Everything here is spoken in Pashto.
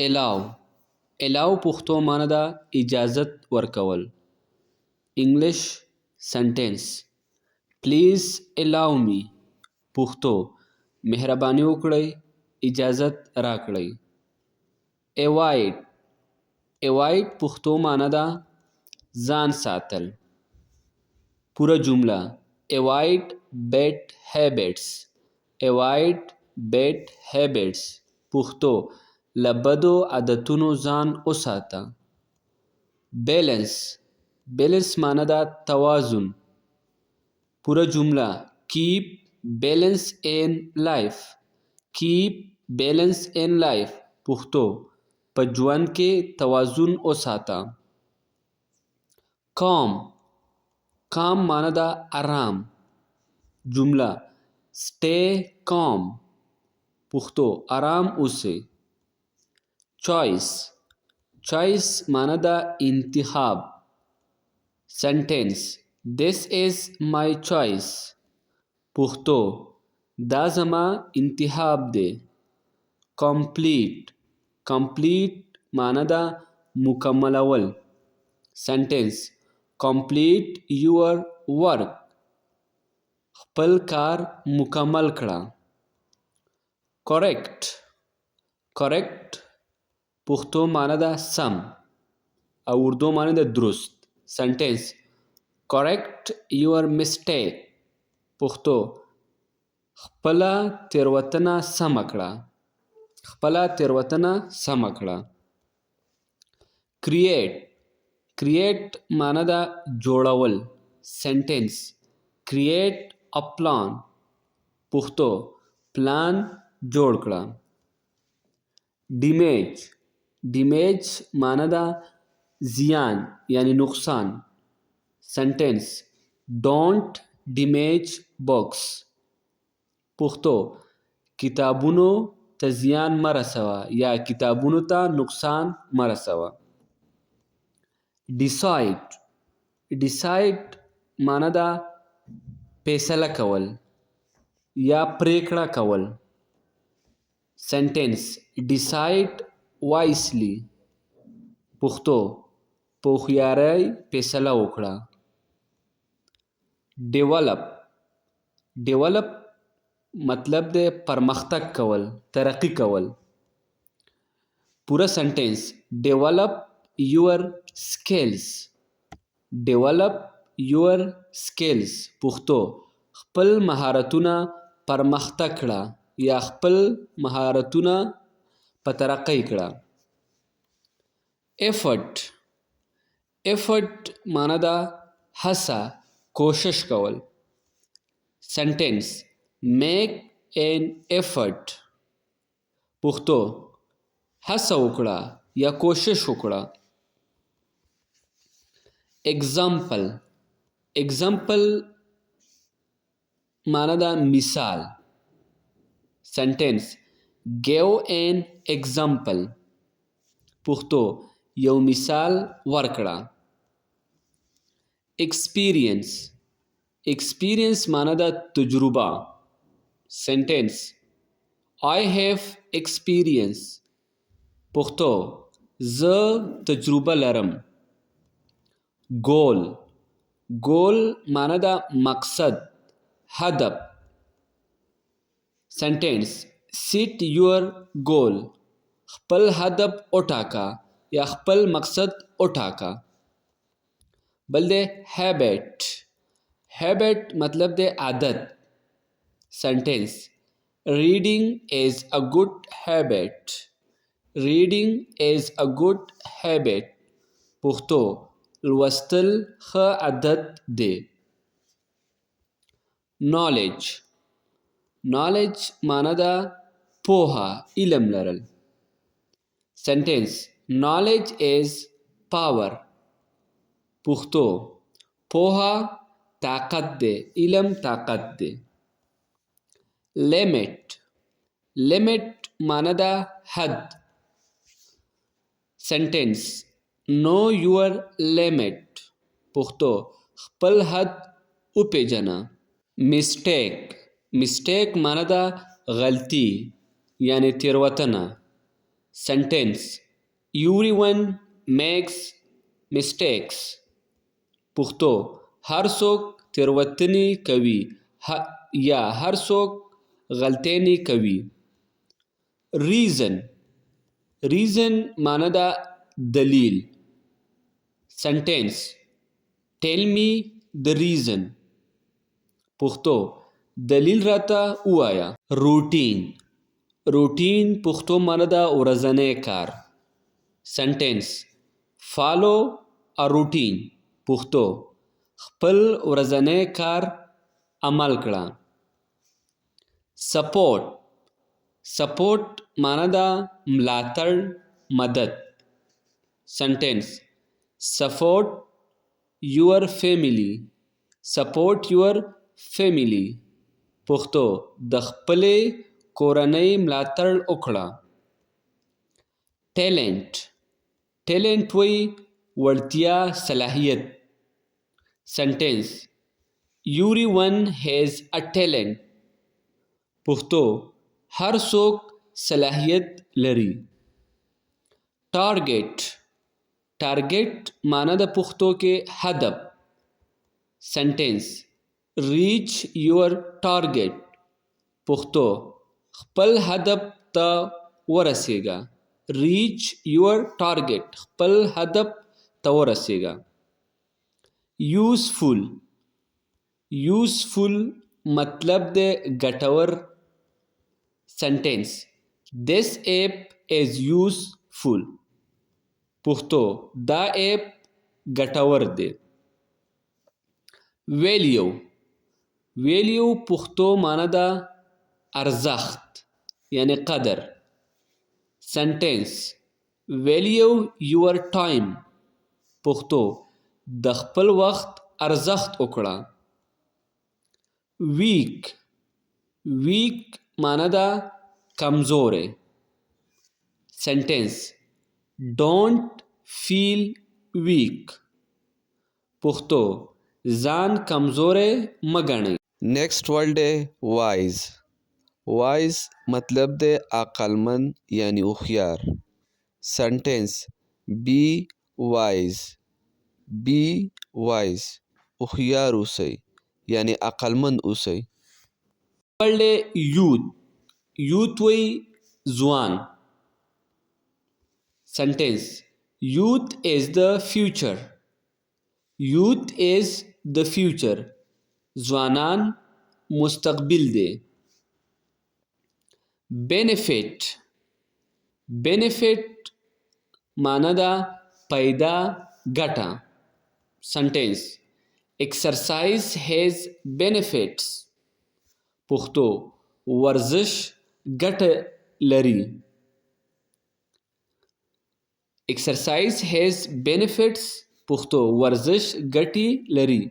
الاو الاو پښتو معنی ده اجازت ورکول. انګلیش سنټنس پلیز الاو می. پښتو مهرباني وکړئ اجازت راکړئ. اوایډ اوایډ پښتو معنی ده ځان ساتل. پوره جمله اوایډ بیډ هیبټس. اوایډ بیډ هیبټس پښتو له بدو عادتونو ځان وساته. بیلنس بیلنس معنی ده توازن. پوره جمله کیپ بیلنس ان لایف. کیپ بیلنس ان لایف پښتو په ژوند کې توازن وساته. کام کام معنی ده آرام. جمله سټی کام پښتو آرام اوسئ. چوایس چوایس معنی ده انتخاب. سنټنس This is my choice. پښتو دا زما انتخاب دی. کمپلیټ کمپلیټ معنی ده مکملول. سنټنس کمپلیټ یور ورک. خپل کار مکمل کړه. کریکټ کریکټ پښتو معنی ده سم او اردو معنی ده درست. سنټنس کریکټ یور مسټیک پښتو خپله تیروتنه سمه کړه. خپله تیروتنه سمه کړه. کریټ کریټ معنی ده جوړول. سنټنس کریټ ا پلان پښتو پلان جوړ کړه. ډیمیج ډیمیج معنی ده زیان یعنی نقصان. سنټنس ډونټ ډیمیج بوکس پښتو کتابونو ته زیان مه رسوه یا کتابونو ته نقصان مه رسوه. ډیسایډ ډیسایډ معنی ده فیصله کول یا پریکړه کول. سنټنس ډیسایډ وایسلی پښتو په هوښیارۍ فیصله وکړه. ډیولپ ډیولپ مطلب دی پرمختګ کول ترقی کول. پوره سنټنس ډیولپ یور سکلز. ډیولپ یور سکلز پښتو خپل مهارتونه پرمختګ کړه یا خپل مهارتونه په ترقۍ کړه. ایفرټ ایفرټ معنی ده هڅه کوشش کول. سنټنس میک این ایفرټ پښتو هڅه وکړه یا کوشش وکړه. اگزامپل اگزامپل معنی ده مثال. سنټنس give an example پښتو یو مثال ورکړه. ایکسپیرینس ایکسپیرینس معنی ده تجربه. سنټنس I have experience پښتو زه تجربه لرم. ګول ګول معنی ده مقصد هدف. سنټنس سیټ یور ګول خپل هدف وټاکه یا خپل مقصد وټاکه. بل دی هیبټ هیبټ مطلب دی عادت. سنټنس ریډینګ از ا ګډ هیبټ. ریډینګ از ا ګډ هیبټ پښتو لوستل ښه عادت دی. نالج نالج معنی ده پوهه علم لرل. سنټنس نالج از پاور پښتو پوهه طاقت دی علم طاقت دی. لیمټ لیمټ معنی ده حد. سنټنس نو یور لیمټ پښتو خپل حد وپیژنه. مسټیک مسټیک معنی ده غلطي یعنی تیروتنه. sentence. Everyone makes mistakes. پښتو هر څوک تېروتنې کوي یا هر څوک غلطۍ کوي. reason معنی ده دلیل. sentence. tell me the reason. پښتو دلیل راته ووایه. روټین پښتو معنی ده ورځنی کار. sentence. follow a routine. پښتو خپل ورځنی کار عمل کړه. سپورټ معنی ده ملاتړ مدد. sentence. support your family. پښتو د خپلې کورنۍ ملاتړ وکړه. ټیلنټ وایي وړتیا صلاحیت. sentence. everyone has a talent. پښتو هر څوک صلاحیت لري. ټارګټ معنی د پښتو کې هدف. sentence. reach your target. پښتو خپل هدف ته ورسیږه. reach your target. خپل هدف ته ورسیږه. useful مطلب د ګټور. sentence. this app is useful. پښتو دا ایپ ګټور دی. ویلیو پښتو معنی ده ارزښت یعنی قدر. sentence. value your time. پښتو د خپل وخت ارزښت وکړه. ویک معنی ده کمزوری. sentence. don't feel weak. پښتو ځان کمزوری مه ګڼئ. نیکسٹ ورڈ ہے وائز مطلب دے عقلمند یعنی هوښیار. سنٹینس. بی وائز هوښیار اوسئ یعنی عقلمند اوسئ. ورډ ہے یوت وایي ځوان. sentence. youth is the future. ځوانان مستقبل دی. benefit معنی ده پیدا ګټه. sentence. exercise has benefits. پښتو ورزش ګټه لري. exercise has benefits. پښتو ورزش ګټې لري.